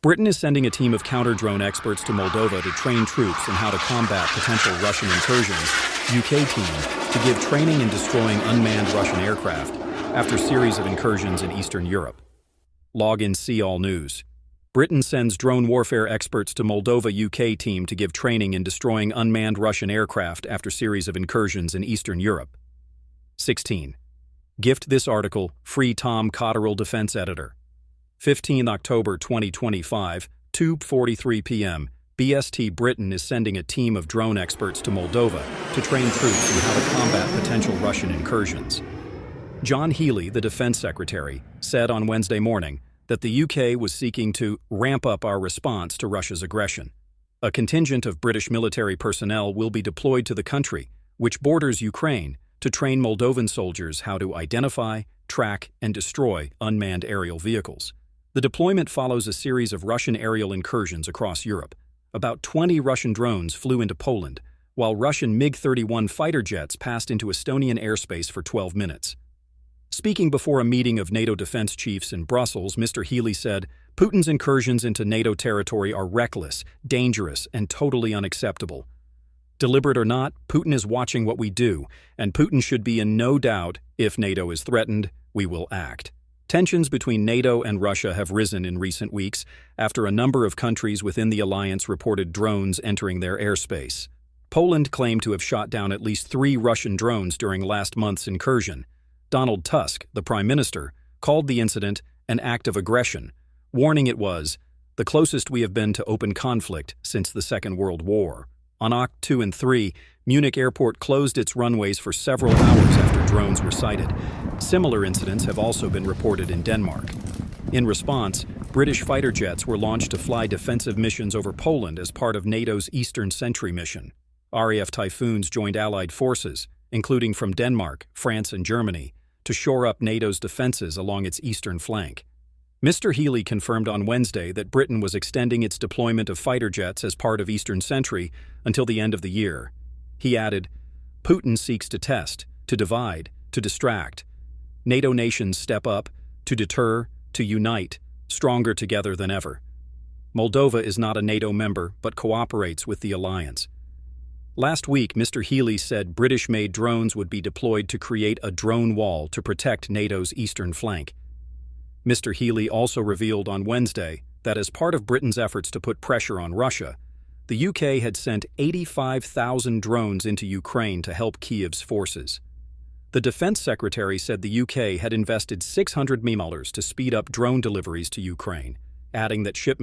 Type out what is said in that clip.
Britain is sending a team of counter-drone experts to Moldova to train troops in how to combat potential Russian incursions. UK team to give training in destroying unmanned Russian aircraft after series of incursions in Eastern Europe. Log in See All News. Britain sends drone warfare experts to Moldova. UK team to give training in destroying unmanned Russian aircraft after series of incursions in Eastern Europe. 16. Gift this article, free Tom CotterillDefence Editor. 15 October 2025, 2:43 p.m. BST. Britain is sending a team of drone experts to Moldova to train troops in how to combat potential Russian incursions. John Healey, the Defense Secretary, said on Wednesday morning that the UK was seeking to ramp up our response to Russia's aggression. A contingent of British military personnel will be deployed to the country, which borders Ukraine, to train Moldovan soldiers how to identify, track, and destroy unmanned aerial vehicles. The deployment follows a series of Russian aerial incursions across Europe. About 20 Russian drones flew into Poland, while Russian MiG-31 fighter jets passed into Estonian airspace for 12 minutes. Speaking before a meeting of NATO defense chiefs in Brussels, Mr. Healey said, "Putin's incursions into NATO territory are reckless, dangerous, and totally unacceptable. Deliberate or not, Putin is watching what we do, and Putin should be in no doubt if NATO is threatened, we will act." Tensions between NATO and Russia have risen in recent weeks after a number of countries within the alliance reported drones entering their airspace. Poland claimed to have shot down at least 3 Russian drones during last month's incursion. Donald Tusk, the Prime Minister, called the incident an act of aggression, warning it was the closest we have been to open conflict since the Second World War. On Oct. 2 and 3, Munich Airport closed its runways for several hours after drones were sighted. Similar incidents have also been reported in Denmark. In response, British fighter jets were launched to fly defensive missions over Poland as part of NATO's Eastern Sentry mission. RAF Typhoons joined Allied forces, including from Denmark, France, and Germany, to shore up NATO's defenses along its eastern flank. Mr. Healey confirmed on Wednesday that Britain was extending its deployment of fighter jets as part of Eastern Sentry until the end of the year. He added, "Putin seeks to test, to divide, to distract. NATO nations step up, to deter, to unite, stronger together than ever. Moldova is not a NATO member, but cooperates with the alliance." Last week, Mr. Healey said British-made drones would be deployed to create a drone wall to protect NATO's eastern flank. Mr. Healey also revealed on Wednesday that as part of Britain's efforts to put pressure on Russia, the UK had sent 85,000 drones into Ukraine to help Kiev's forces. The Defense Secretary said the UK had invested $600 million to speed up drone deliveries to Ukraine, adding that shipments